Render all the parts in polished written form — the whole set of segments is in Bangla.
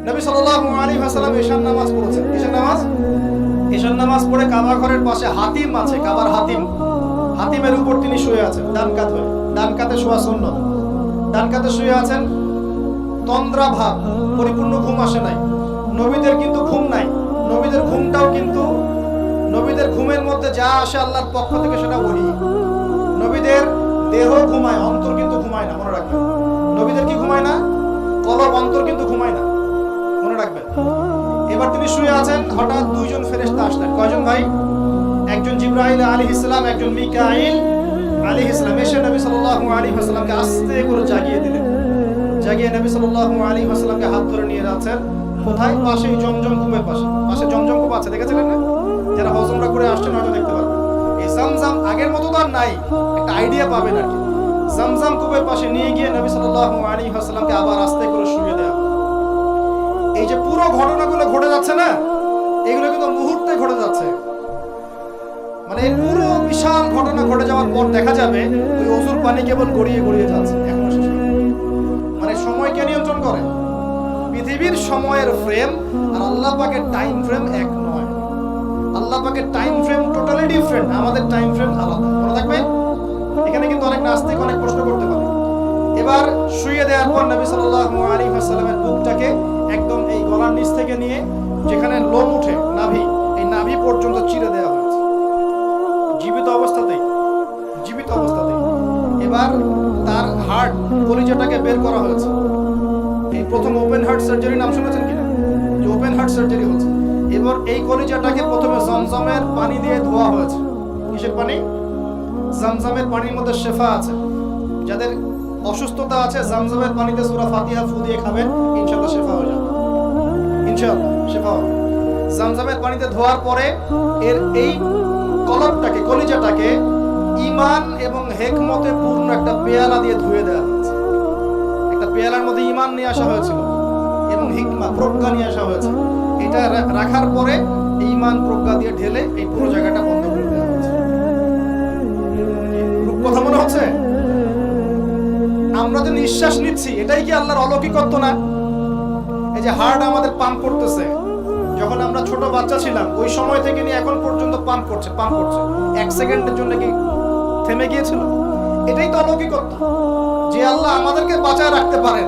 নবী সাল্লাল্লাহু আলাইহি ওয়াসাল্লাম ঈশার নামাজ পড়েছেন। কিসের নামাজ? ঈশার নামাজ পড়ে কাবা ঘরের পাশে হাতিম আছে, কাবার হাতিম, হাতিমের উপর তিনি শুয়ে আছেন ডান কাত হয়ে। ডান কাতে শোয়া সুন্নাত। ডান কাতে শুয়ে আছেন, তন্দ্রা ভাব, পরিপূর্ণ ঘুম আসে নাই। নবীদের কিন্তু ঘুম নাই। নবীদের ঘুমটাও কিন্তু, নবীদের ঘুমের মধ্যে যা আসে আল্লাহর পক্ষ থেকে সেটা ওহী। নবীদের দেহ ঘুমায়, অন্তর কিন্তু ঘুমায় না, মনে রাখবেন। নবীদের কি ঘুমায় না? কলব, অন্তর কিন্তু ঘুমায় না, মনে রাখবেন। এবার তিনি শুয়ে আছেন, হঠাৎ দুইজন ফেরেশতা আসলেন। কয়জন ভাই? একজন জিবরাইল আলাইহিস সালাম, একজন মিকাইল আলাইহিস সালাম। এসে নবী সাল্লাল্লাহু আলাইহি ওয়াসাল্লামকে আস্তে করে জাগিয়ে দিলেন। জাগিয়ে নবী সাল্লাল্লাহু আলাইহি ওয়াসাল্লামকে হাত ধরে নিয়ে যাচ্ছেন। কোথায়? পাশে জমজম কূপের পাশে। পাশে জমজম কূপ আছে, দেখেছিলেন না? যারা হজ উমরা করে আসছেন হয়তো দেখতে পারবেন। এই জামজাম আগের মতো তো আর নাই, একটা আইডিয়া পাবেন আর কি। জামজাম কূপের পাশে নিয়ে গিয়ে নবী সাল্লাল্লাহু আলাইহি ওয়াসাল্লামকে আবার আস্তে করে শুইয়ে দেওয়া। এই যে পুরো ঘটনাগুলো ঘটে যাচ্ছে না, এগুলো কিন্তু মুহূর্তে ঘটে যাচ্ছে। মানে পুরো বিশাল ঘটনা ঘটে যাওয়ার পর দেখা যাবে ওই ওযুর পানি কেবল গড়িয়ে গড়িয়ে যাচ্ছে, এখনো শেষ হয়নি। মানে সময়কে নিয়ন্ত্রণ করে। পৃথিবীর সময়ের ফ্রেম আর আল্লাহ পাকের টাইম ফ্রেম এক নয়। আল্লাহ পাকের টাইম ফ্রেম টোটালি ডিফারেন্ট, আমাদের টাইম ফ্রেম আলাদা, মনে থাকবে। এখানে কিন্তু অনেক নাস্তিক অনেক প্রশ্ন করতে পারে। এবার শুইয়ে দেওয়ার পর নবী সাল্লাল্লাহু আলাইহি ওয়াসাল্লামের বুকটাকে একদম এই গলার নিচ থেকে নিয়ে যেখানে লোম উঠে নাভি, এই নাভি পর্যন্ত চিরে দেওয়া হয়েছে, জীবিত অবস্থাতেই, জীবিত অবস্থাতেই। এবার তার হার্ট, কলিজাটাকে বের করা হয়েছে। এই প্রথম ওপেন হার্ট সার্জারি নাম শুনেছেন কিনা? যে ওপেন হার্ট সার্জারি হচ্ছে। এবার এই কলিজাটাকে প্রথমে জমজমের পানি দিয়ে ধোয়া হয়েছে। কিসের পানি? জমজমের পানির মধ্যে শেফা আছে। যাদের অসুস্থতা আছে জমজমের পানিতে সূরা ফাতিহা ফু দিয়ে খাবেন, ইনশাআল্লাহ শেফা হয়ে যাবে, ইনশাআল্লাহ শেফা হবে। জমজমের পানিতে ধোয়ার পরে এর এই কলবটাকে, কলিজাটাকে ঈমান এবং হিকমতে পূর্ণ একটা পেয়ালা দিয়ে ধুয়ে দেওয়া হয়েছে। একটা পেয়ালার মধ্যে ঈমান নিয়ে আসা হয়েছিল এবং হিকমা, প্রজ্ঞা নিয়ে আসা হয়েছে। এটা রাখার পরে ঈমান প্রজ্ঞা দিয়ে ঢেলে এই পুরো জায়গাটা বন্ধ করে দেওয়া হয়েছে। কথা মনে হচ্ছে? আমরা যে নিঃশ্বাস নিচ্ছি এটাই কি আল্লাহর অলৌকিকত্ব না? এই যে হার্ট আমাদের পাম্প করতেছে, যখন আমরা ছোট বাচ্চা ছিলাম ওই সময় থেকে নিয়ে এখন পর্যন্ত পাম্প করছে, পাম্প করছে। এক সেকেন্ডের জন্য কি থেমে গিয়েছিল? এটাই তো অলৌকিকত্ব। যে আল্লাহ আমাদেরকে বাঁচায় রাখতে পারেন,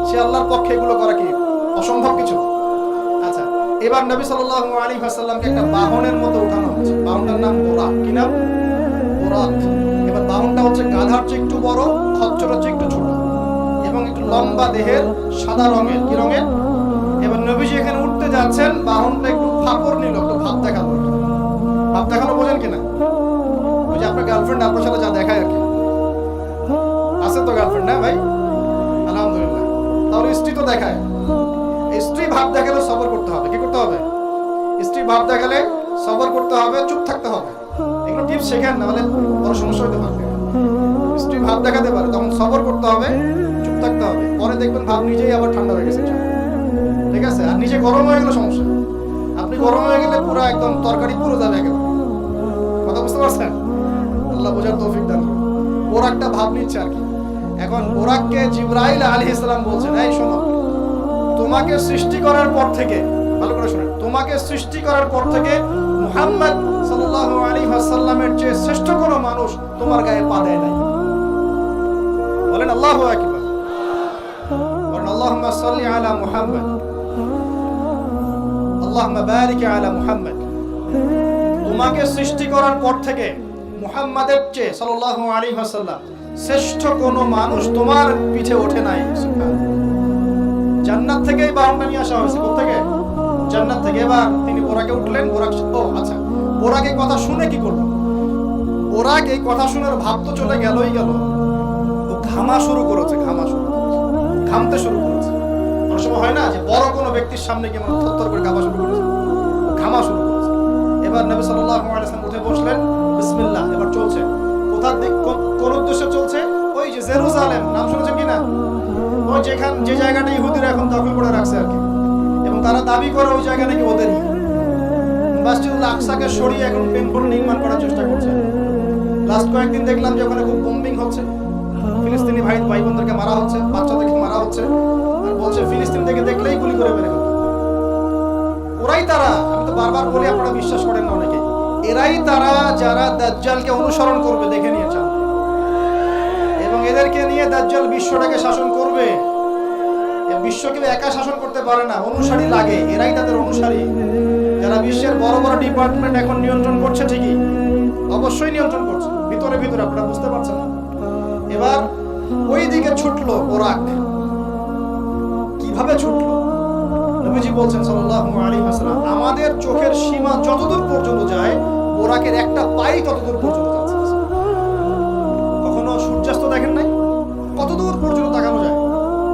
সে আল্লাহর পক্ষে এগুলো করা কি অসম্ভব কিছু? আচ্ছা, এবার নবী সাল্লাল্লাহু আলাইহি ওয়াসাল্লামকে একটা বাহনের মধ্যে উঠানো হচ্ছে। বাহনটার নাম বুরাক। কি নাম? বুরাক। এবার বাহনটা হচ্ছে গাধার চেয়ে একটু বড়, খচ্চরের চেয়ে একটু ছোট এবং একটু লম্বা দেহের, সাদা রঙের। কি রঙের? এবার নবীজি এখানে উঠতে যাচ্ছেন, বাহনটা একটু ফাপড় নিল, একটু ভাব দেখালো। ভাব দেখানো বোঝেন কিনা? ওই যে আপনার গার্লফ্রেন্ড আপনার সাথে যা দেখায় আর কি। আছে তো গার্লফ্রেন্ড, না ভাই? আলহামদুলিল্লাহ। তাহলে স্ত্রী তো দেখায়। স্ত্রী ভাব দেখালে সবর করতে হবে। কি করতে হবে? স্ত্রী ভাব দেখালে সবর করতে হবে, চুপ থাকতে হবে। এগুলো টিপস শেখেন, না হলে বড় সমস্যা হতে পারে। স্ত্রী ভাব দেখাতে পারে, তখন সবর করতে হবে, চুপ থাকতে হবে। পরে দেখবেন ভাব নিজেই আবার ঠান্ডা হয়ে গেছে, ঠিক আছে? আর নিজে গরম হয়ে গেলে সমস্যা। আপনি গরম হয়ে গেলে পুরো একদম তরকারি পুরো যাবে একেবারে। কথা বুঝতে পারছেন? আল্লাহ বোঝার তৌফিক দান করুন। বোরাকটা ভাব নিচ্ছে আর কি। এখন বোরাককে জিবরাইল আলাইহিস সালাম বলছেন, এই শোনো, তোমাকে সৃষ্টি করার পর থেকে, ভালো করে শুনেন, তোমাকে সৃষ্টি করার পর থেকে মুহাম্মদ সাল্লাল্লাহু আলাইহি ওয়াসাল্লামের চেয়ে শ্রেষ্ঠ কোনো মানুষ তোমার গায়ে পা দেয় নাই। বলেন আল্লাহু আকবার। বলেন আল্লাহুম্মা সাল্লি আলা মুহাম্মদ, আল্লাহুম্মা বারিক আলা মুহাম্মদ। তোমাকে সৃষ্টি করার পর থেকে মুহাম্মাদের চেয়ে সাল্লাল্লাহু আলাইহি ওয়াসাল্লাম শ্রেষ্ঠ কোনো মানুষ তোমার পিঠে ওঠে নাই। সুবহানাল্লাহ। জান্নাত থেকেই বাহনটা নিয়ে আসা হয়েছে। কোথা থেকে? জান্নাত থেকে। এবার তিনি বোরাকে উঠলেন। বোরাক, ও আচ্ছা, বোরাক এই কথা শুনে কি করলো? বোরাক এই কথা শুনে ভাব তো চলে গেলই গেল, ও ঘামা শুরু করেছে, ঘামা শুরু করেছে, ঘামতে শুরু করেছে। অনেক সময় হয় না যে বড় কোনো ব্যক্তির সামনে গিয়ে মানে থরথর করে কাঁপা শুরু করেছে, ও ঘামা শুরু করেছে। এবার নবী সাল্লাল্লাহু আলাইহি ওয়াসাল্লাম উঠে বসলেন, বিসমিল্লাহ। এবার চলছে। কোথার দিক, কোন উদ্দেশ্যে চলছে? ওই যে জেরুজালেম, নাম শুনেছেন কিনা? ওই যেখান, যে জায়গাটা ইহুদিরা এখন দখল করে রাখছে আর কি, এবং তারা দাবি করে ওই জায়গা নাকি ওদেরই। মসজিদুল আকসাকে সরিয়ে এখন টেম্পল নির্মাণ করার চেষ্টা করছে। লাস্ট কয়েকদিন দেখলাম যে ওখানে খুব বোম্বিং হচ্ছে, ফিলিস্তিনি ভাই বোনদেরকে মারা হচ্ছে, বাচ্চাদেরকে মারা হচ্ছে, আর বলছে ফিলিস্তিন থেকে দেখলেই গুলি করে মেরে ফেলবে। এরাই তারা, আমি তো বারবার বলি আপনারা বিশ্বাস করেন না অনেকে, এরাই তারা যারা দাজ্জালকে অনুসরণ করবে, দেখে নিয়েছেন, এবং এদেরকে নিয়ে দাজ্জাল বিশ্বটাকে শাসন করবে। বিশ্বকে একা শাসন করতে পারে না, অনুসারী লাগে, এরাই তাদের অনুসারী। যারা বিশ্বের বড় বড় ডিপার্টমেন্ট এখন নিয়ন্ত্রণ করছে, ঠিকই অবশ্যই নিয়ন্ত্রণ করছে, ভিতরে ভিতরে, আপনারা বুঝতে পারছেন না। এবার ওই দিকে ছুটলো বোরাক। কিভাবে ছুটলো? নবীজি বলছেন সাল্লাল্লাহু আলাইহি ওয়াসাল্লাম, আমাদের চোখের সীমা যতদূর পর্যন্ত যায়, বোরাকের একটা পাই ততদূর পর্যন্ত যাচ্ছে। কখনো সূর্যাস্ত দেখেন নাই? কতদূর পর্যন্ত তাকানো যায়?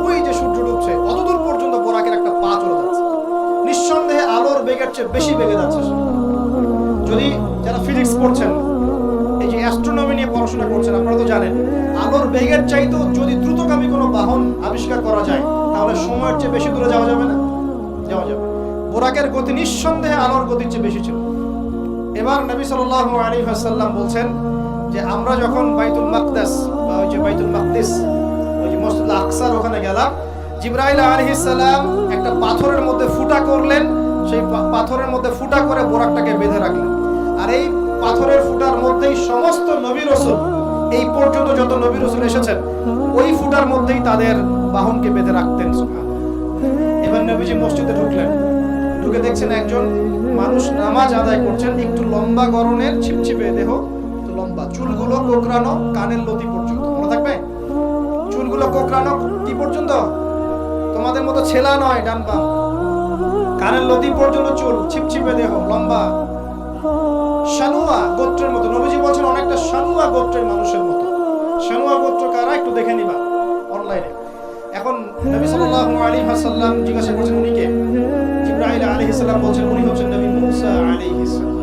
ওই যে সূর্য ডুবছে অতদূর পর্যন্ত বোরাকের একটা পা চলে যাচ্ছে। নিঃসন্দেহে আলোর বেগের চেয়ে বেশি বেগে যাচ্ছে। যদি যারা ফিজিক্স পড়ছেন, এই যে অ্যাস্ট্রোনমি নিয়ে পড়াশোনা করছেন, আপনারা তো জানেন আলোর বেগের চাইতেও যদি দ্রুতগামী কোনো বাহন আবিষ্কার করা যায়, তাহলে সময়ের চেয়ে বেশি দূরে যাওয়া যাবে না? যাওয়া যাবে। বোরাকের গতি নিঃসন্দেহে আলোর গতির চেয়ে বেশি ছিল। এবার নবী সাল্লাল্লাহু আলাইহি ওয়াসাল্লাম বলছেন যে আমরা যখন বাইতুল মাকদাস বা ওই যে বাইতুল মাকদিস, ওই যে মসজিদ আকসার ওখানে গেলাম, জিবরাইল আলাইহিস সালাম একটা পাথরের মধ্যে ফুটা করলেন, সেই পাথরের মধ্যে ফুটা করে বোরাকটাকে বেঁধে রাখলেন। আর এই পাথরের ফুটার মধ্যেই সমস্ত নবী রাসূল, এই পর্যন্ত যত নবী রাসূল এসেছেন, ওই ফুটার মধ্যেই তাদের বাহনকে বেঁধে রাখতেন। এবার নবীজি মসজিদে ঢুকলেন, ঢুকে দেখছেন একজন মানুষ নামাজ আদায় করছেন, একটু লম্বা গরনের, ছিপছিপে দেহ, লম্বা চুলগুলো কোকড়ানো কানের লতি পর্যন্ত। মনে থাকবে, চুলগুলো কোকড়ানো কি পর্যন্ত? তোমাদের মতো ছেলা নয় ডান বাম, কানের লতি পর্যন্ত চুল, ছিপছিপে দেহ, লম্বা, শানুয়া গোত্রের মতো। নবীজি বলছেন অনেকটা শানুয়া গোত্রের মানুষের মতো। শানুয়া গোত্র কারা একটু দেখে নিবা অনলাইনে। এখন নবী সাল্লাল্লাহু আলাইহি ওয়াসাল্লাম জিজ্ঞাসা করছেন উনি কে? জিবরাইল আলাইহিস সালাম বলছেন উনি হচ্ছেন নবী মুসা আলাইহিস সালাম।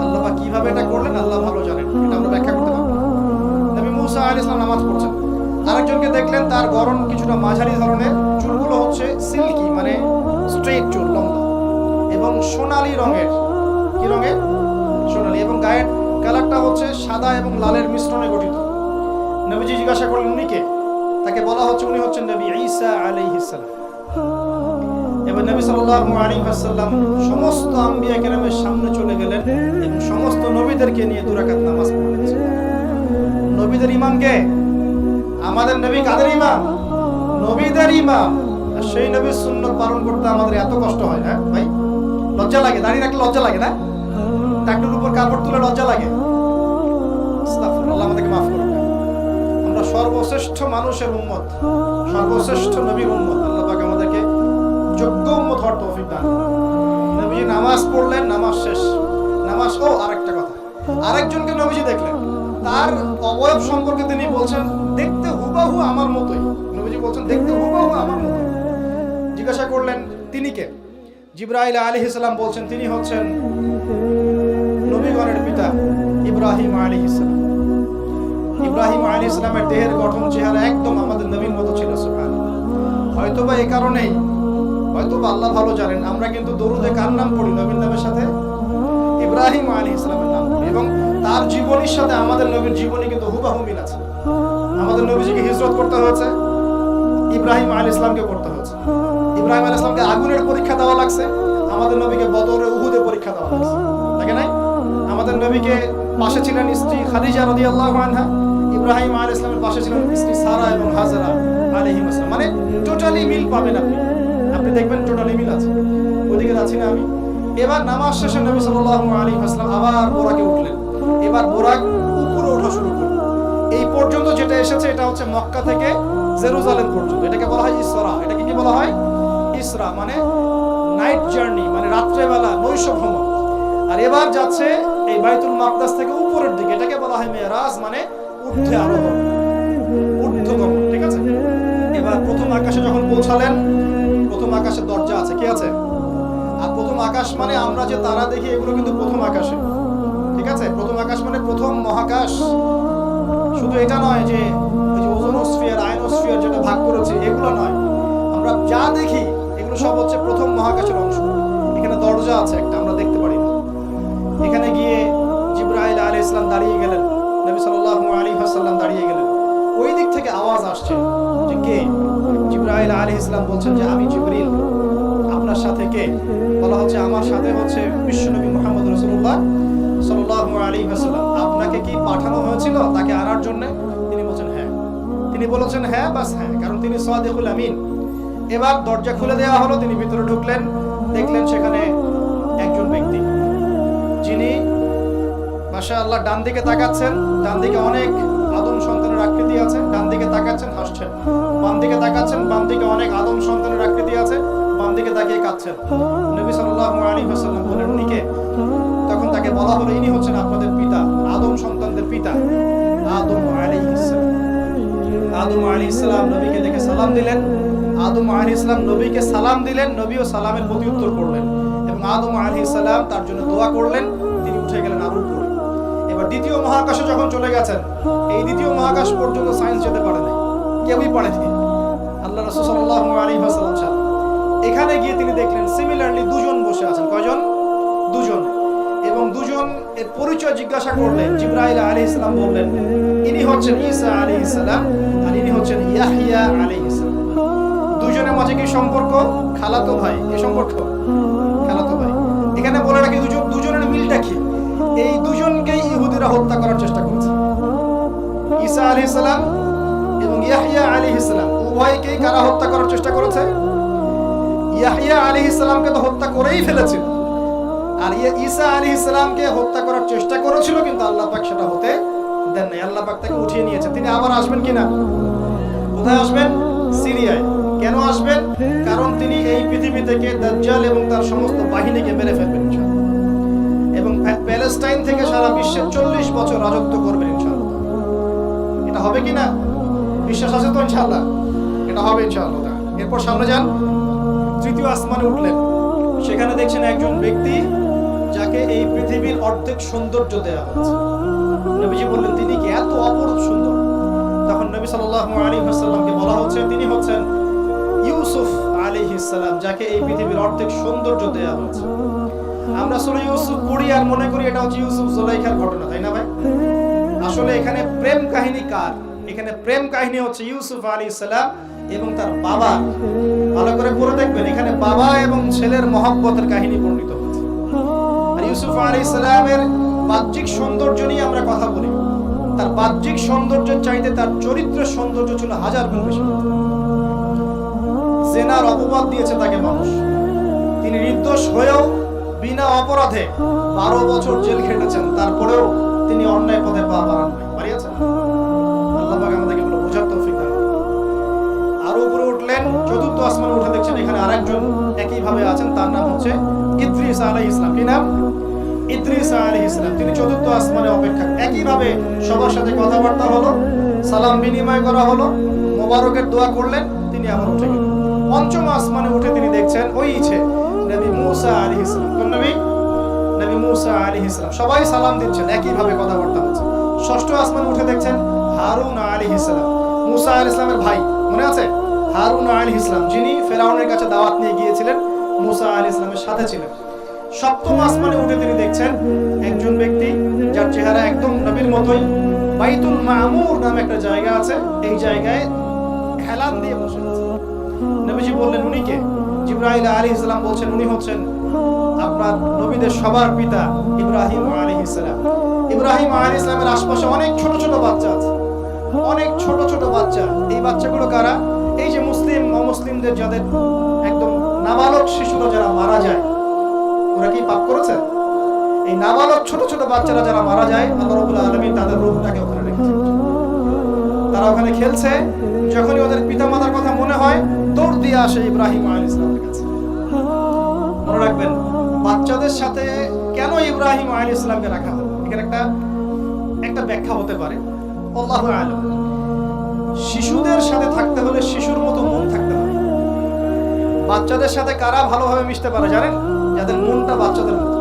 আল্লাহ পাক কিভাবে এটা করলেন আল্লাহ ভালো জানেন, এটা আমরা ব্যাখ্যা করতে পারবো না। নবী মুসা আলাইহিস সালাম নামাজ পড়ছেন, আরেকজনকে দেখলেন তার গরন কিছুটা মাঝারি ধরনের, চুলগুলো হচ্ছে সিল্কি মানে স্ট্রেট চুল, লম্বা এবং সোনালী রঙের। কি রঙের? সোনালী। এবং গায়ের কালারটা হচ্ছে সাদা এবং লালের মিশ্রণে গঠিত। নবীজি জিজ্ঞাসা করলেন উনি কে? তাকে বলা হচ্ছে উনি হচ্ছেন নবী ঈসা আলাইহিস সালাম। এবার নবী সাল্লাল্লাহু আলাইহি ওয়াসাল্লাম সমস্ত আম্বিয়া কেরামের সামনে চলে গেলেন এবং সমস্ত নবীদেরকে নিয়ে 2 রাকাত নামাজ পড়লেন। নবীদের ইমাম কে? আমাদের নবী কাদের ইমাম? নবীদের ইমাম। আর সেই নবীর সুন্নাত পালন করতে আমাদের এত কষ্ট হয় না ভাই? লজ্জা লাগে, দাঁড়িয়ে রাখলে লজ্জা লাগে না? টাকটুর উপর কাপড় তুলে লজ্জা লাগে? আস্তাগফিরুল্লাহ, আমাদেরকে মাফ করুন। আমরা সর্বশ্রেষ্ঠ মানুষের উম্মত, সর্বশ্রেষ্ঠ নবীর উম্মত। আল্লাহ পাক আমাদেরকে যোগ্য উম্মত হওয়ার তৌফিক দান করুন। নবীজি নামাজ পড়লেন, নামাজ শেষ। নামাজ, ও আরেকটা কথা, আরেকজনকে নবীজি দেখলেন, তার অবয়ব সম্পর্কে তিনি বলছেন দেখতে হুবহু আমার মতোই। নবীজি বলছেন দেখতে হুবহু আমার মতোই। জিজ্ঞাসা করলেন তিনি কে? জিবরাইল আলাইহিস সালাম বলছেন তিনি হচ্ছেন নবীগণের পিতা ইব্রাহিম আলাইহিস সালাম। ইব্রাহিম আলাইহিস সালামের দেহের গঠন, চেহারা একদম আমাদের নবীর মতো ছিল। সুবহানাল্লাহ। হয়তোবা এই কারণেই, হয়তোবা আল্লাহ ভালো জানেন, আমরা কিন্তু দরুদে কার নাম পড়ি? নবীর নামের সাথে ইব্রাহিম আলাইহিস সালামের নাম পড়ি, এবং তার জীবনীর সাথে আমাদের নবীর জীবনী কিন্তু হুবহু মিল আছে। আমাদের নবীজিকে হিজরত করতে হয়েছে, ইব্রাহিম আলাইহিস সালামকে করতে হয়েছে। ইব্রাহিম আলাইহিস সালামকে আগুনের পরীক্ষা দেওয়া লাগছে, আমাদের নবীকে বদরে উহুদে পরীক্ষা দেওয়া লাগছে, তাই না? আমাদের নবীকে পাশে ছিলেন স্ত্রী খাদিজা রাদিয়াল্লাহু আনহা, ইব্রাহিম আলাইহিস সালামের পাশে ছিলেন স্ত্রী সারা এবং হাজরা আলাইহিস সালাম। মানে টোটালি মিল পাবেন আপনি, আপনি দেখবেন টোটালি মিল আছে। ওইদিকে যাচ্ছি না আমি। এবার নামাজ শেষে নবী সাল্লাল্লাহু আলাইহি ওয়াসাল্লাম আবার বোরাকে উঠলেন। এবার বোরাক উপরে ওঠা শুরু করলেন। এই পর্যন্ত যেটা এসেছে এটা হচ্ছে মক্কা থেকে জেরুজালেম পর্যন্ত, এটাকে বলা হয় ইসরা। এটাকে কি বলা হয়? ইসরা মানে নাইট জার্নি, মানে রাত্রেবেলা নৈশ ভ্রমণ। আর এবার যাচ্ছে এই বাইতুল মাকদাস থেকে উপরের দিকে, এটাকে বলা হয় মেরাজ, মানে ঊর্ধ্বে আরোহণ, ঊর্ধ্বগমন। ঠিক আছে? এবার প্রথম আকাশে যখন পৌঁছালেন, প্রথম আকাশে দরজা আছে, কি আছে? আর প্রথম আকাশ মানে আমরা যে তারা দেখি এগুলো কিন্তু প্রথম আকাশে। ঠিক আছে? প্রথম আকাশ মানে প্রথম মহাকাশ। শুধু এটা নয় যে ওই যে ওজোনোস্ফিয়ার, আয়নোস্ফিয়ার যেটা ভাগ করেছে এগুলো নয়, আমরা যা দেখি এগুলো সব হচ্ছে প্রথম মহাকাশের অংশ। এখানে দরজা আছে একটা, আমরা দেখতে পারি না। এখানে গিয়ে জিবরাইল আলাইহিস সালাম দাঁড়িয়ে গেলেন, নবী সাল্লাল্লাহু আলাইহি ওয়াসাল্লাম দাঁড়িয়ে গেলেন। ওই দিক থেকে আওয়াজ আসছে যে কে? জিবরাইল আলাইহিস সালাম বলছেন যে আমি জিবরিল, আপনার সাথে কে? বলা হচ্ছে আমার সাথে হচ্ছে বিশ্বনবী মুহাম্মদ রাসূলুল্লাহ সাল্লাল্লাহু আলাইহি ওয়াসাল্লাম। আপনাকে কি পাঠানো হয়েছিল তাকে আনার জন্য? তিনি বলেছেন হ্যাঁ। তিনি বলেছেন হ্যাঁ, বাস হ্যাঁ, কারণ তিনি সাদিকুল আমিন। এবার দরজা খুলে দেওয়া হলো, তিনি ভিতরে ঢুকলেন, দেখলেন সেখানে একজন ব্যক্তি যিনি মাশাআল্লাহ ডান দিকে তাকাচ্ছেন, ডান দিকে অনেক আদম সন্তানের আকৃতি আছে, ডান দিকে তাকাচ্ছেন হাসছেন, বাম দিকে তাকাচ্ছেন, বাম দিকে অনেক আদম সন্তানের আকৃতি আছে, বাম দিকে তাকিয়ে কাঁদছেন। নবী সাল্লাল্লাহু আলাইহি ওয়াসাল্লাম বলেন উনি কে? তখন তাকে বলা হলো ইনি হচ্ছেন আপনাদের পিতা, আদম সন্তানদের পিতা, আদম আলাইহিস সালাম। আদম আলাইহিস সালাম নবীকে দেখে সালাম দিলেন। আদম আলাইহিস সালাম নবীকে সালাম দিলেন, নবীও সালামের প্রত্যুত্তর করলেন এবং আদম আলাইহিস সালাম তার জন্য দোয়া করলেন। তিনি উঠে গেলেন আরোহণ করে। এবার দ্বিতীয় মহাকাশে যখন চলে গেছেন, এই দ্বিতীয় মহাকাশ পর্যন্ত সায়েন্স যেতে পারে না, কেউই পারেনি, আল্লাহ রাসূল সাল্লাল্লাহু আলাইহি ওয়াসাল্লাম ছাড়া। এখানে গিয়ে তিনি দেখলেন সিমিলারলি দুজন বসে আছেন। কয়জন? দুজন। এবং দুজন এর পরিচয় জিজ্ঞাসা করলেন। জিবরাইল আলাইহিস সালাম বললেন ইনি হচ্ছেন ঈসা আলাইহিস সালাম আর ইনি হচ্ছেন ইয়াহইয়া আলাইহিস সালাম। দুজনের মাঝে কি সম্পর্ক? খালাতো ভাই। কি সম্পর্ক? খালাতো ভাই। এখানে বলে রাখি দুজনের মিলটা কি? এই দুজনকেই ইহুদিরা হত্যা করার চেষ্টা করেছে। ঈসা আলাইহিস সালাম এবং ইয়াহইয়া আলাইহিস সালাম উভয়কেই কারা হত্যা করার চেষ্টা করেছে? ইয়াহইয়া আলাইহিস সালামকে তো হত্যা করেই ফেলেছে, আর ঈসা আলাইহিস সালামকে হত্যা করার চেষ্টা করেছিল, কিন্তু আল্লাহ পাক সেটা হতে দেন নাই। আল্লাহ পাক তাকে উঠিয়ে নিয়েছে। তিনি আবার আসবেন কিনা? কোথায় আসবেন? সিরিয়ায়। কেন আসবেন? কারণ তিনি এই পৃথিবী থেকে দাজ্জাল এবং তার সমস্ত বাহিনীকে মেরে ফেলবেন ইনশাআল্লাহ, এবং প্যালেস্টাইন থেকে সারা বিশ্বে 40 বছর রাজত্ব করবেন ইনশাআল্লাহ। এটা হবে কিনা? বিশ্বাস আছে তো ইনশাআল্লাহ? এটা হবে ইনশাআল্লাহ। এরপর সামনে যান, তৃতীয় আসমানে উঠলেন। সেখানে দেখছেন একজন ব্যক্তি যাকে এই পৃথিবীর অর্ধেক সৌন্দর্য দেওয়া হয়েছে। নবীজি বললেন তিনি কি? এত অপরূপ সুন্দর। তখন নবী সাল্লাল্লাহু আলাইহি ওয়াসাল্লামকে বলা হচ্ছে তিনি হচ্ছেন ইউসুফ আলাইহিস সালাম, যাকে এই পৃথিবীর অর্ধেক সৌন্দর্য দেওয়া হয়েছে। আমরা সূরা ইউসুফ পড়ি আর মনে করি এটা হচ্ছে ইউসুফ জুলাইখার ঘটনা, তাই না ভাই? আসলে এখানে প্রেম কাহিনী কার? এখানে প্রেম কাহিনী হচ্ছে ইউসুফ আলাইহিস সালাম এবং তার বাবা। ভালো করে পড়ে দেখবেন, এখানে বাবা এবং ছেলের মহব্বতের কাহিনী বর্ণিত হয়েছে। আর ইউসুফ আলাইহিস সালামের বাহ্যিক সৌন্দর্য নিয়ে আমরা কথা বলি, তার বাহ্যিক সৌন্দর্যের চাইতে তার চরিত্রের সৌন্দর্য ছিল হাজার গুণ বেশি। জেনার অপবাদ দিয়েছে তাকে মানুষ, তিনি নির্দোষ হয়েও বিনা অপরাধে 12 বছর জেল খেটেছেন, তারপরেও তিনি অন্যায় পথে পা বাড়ান নাই। পারিয়েছেন? আল্লাহ পাক আমাদেরকে এগুলো বোঝার তৌফিক দান করুন। আরো উপরে উঠলেন, চতুর্থ আসমানে উঠে দেখছেন এখানে আরেকজন একইভাবে আছেন, তার নাম হচ্ছে ইদ্রিস আলাইহিস সালাম। কি নাম? ইদ্রিস আলাইহিস সালাম। তিনি চতুর্থ আসমানে অপেক্ষা। একইভাবে সবার সাথে কথাবার্তা হলো, সালাম বিনিময় করা হলো, মোবারকের দোয়া করলেন, তিনি আবার উঠে গেলেন। পঞ্চম আসমানে উঠে তিনি দেখছেন ওই ইচ্ছে নবী মুসা আলাইহিস সালাম। কোন নবী? নবী মুসা আলাইহিস সালাম। সবাই সালাম দিচ্ছেন, একইভাবে কথাবার্তা হচ্ছে। ষষ্ঠ আসমানে উঠে দেখছেন হারুন আলাইহিস সালাম, মুসা আলাইহিস সালামের ভাই, মনে আছে? হারুন আলাইহিস সালাম, যিনি ফেরাউনের কাছে দাওয়াত নিয়ে গিয়েছিলেন, মুসা আলাইহিস সালামের সাথে ছিলেন। সপ্তম আসমানে উঠে তিনি দেখছেন একজন ব্যক্তি যার চেহারা একদম নবীর মতোই। বাইতুল মামুর নামে একটা জায়গা আছে, এই জায়গায় হেলান দিয়ে বসে আছে। নবীজি বললেন উনি কে? জিবরাইল আলাইহিস সালাম বলছেন উনি হচ্ছেন আপনার নবীদের সবার পিতা ইব্রাহিম আলাইহিস সালাম। ইব্রাহিম আলাইহিস সালামের আশেপাশে অনেক ছোট ছোট বাচ্চা আছে, অনেক ছোট ছোট বাচ্চা। এই বাচ্চাগুলো কারা? এই যে মুসলিম অমুসলিমদের যাদের একদম নাবালক শিশুরা যারা মারা যায়, ওরা কি পাপ করেছে? এই নাবালক ছোট ছোট বাচ্চারা যারা মারা যায়, আল্লাহ রাব্বুল আলামিন তাদের রূহটাকে ওখানে রেখেছেন। তারা ওখানে খেলছে, যখনই ওদের পিতামাতার কথা মনে হয় দৌড় দিয়ে আসে ইব্রাহিম আলাইহিস সালামের কাছে। মনে রাখবেন, বাচ্চাদের সাথে কেন ইব্রাহিম আলাইহিস সালামকে রাখা হয়, এখানে একটা ব্যাখ্যা হতে পারে, আল্লাহু আ'লাম। শিশুদের সাথে থাকতে হলে শিশুর মতো মন থাকতে হবে। বাচ্চাদের সাথে কারা ভালোভাবে মিশতে পারে জানেন? যাদের মনটা বাচ্চাদের মতো,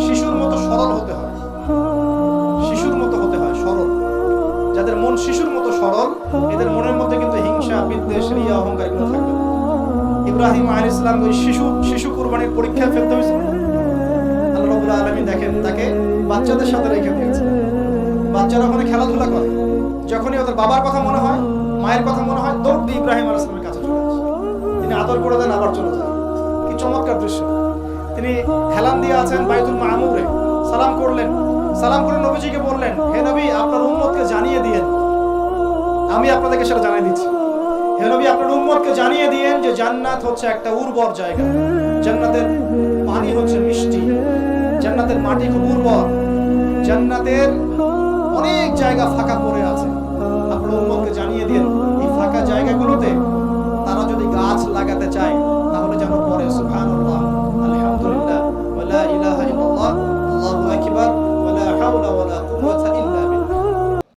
শিশুর মতো সরল হতে হয়, শিশুর মতো হতে হয়, সরল। যাদের মন শিশুর মতো সরল, এদের মনের মধ্যে কিন্তু হিংসা, বিদ্বেষ, রিয়া, অহংকার এগুলো থাকবে। ইব্রাহিম আলাইহিস সালাম ওই শিশু কুরবানির পরীক্ষায় ফেলতে হয়েছিল। আল্লাহ রাব্বুল আলামিন দেখেন তাকে বাচ্চাদের সাথে রেখে দিয়েছে। বাচ্চারা ওখানে খেলাধুলা করে, যখনই ওদের বাবার কথা মনে হয়, মায়ের কথা মনে হয়, দৌড় দিয়ে ইব্রাহিম আলাইহিস সালামের কাছে চলে আসে। তিনি আদর করে দেন, আবার চলে যায়। চমৎকার দৃশ্য। তিনি হেলান দিয়ে আছেন বাইতুল মামুরে, সালাম করলেন, সালাম করে নবীজিকে বললেন, হে নবী, আপনার উম্মতকে জানিয়ে দিয়েন, আমি আপনাদেরকে সেটা জানিয়ে দিচ্ছি, হে নবী আপনার উম্মতকে জানিয়ে দিয়েন যে জান্নাত হচ্ছে একটা উর্বর জায়গা, জান্নাতের পানি হচ্ছে মিষ্টি, জান্নাতের মাটি খুব উর্বর, জান্নাতের অনেক জায়গা ফাঁকা পড়ে আছে, আপনার উম্মতকে জানিয়ে দিয়েন এই ফাঁকা জায়গাগুলোতে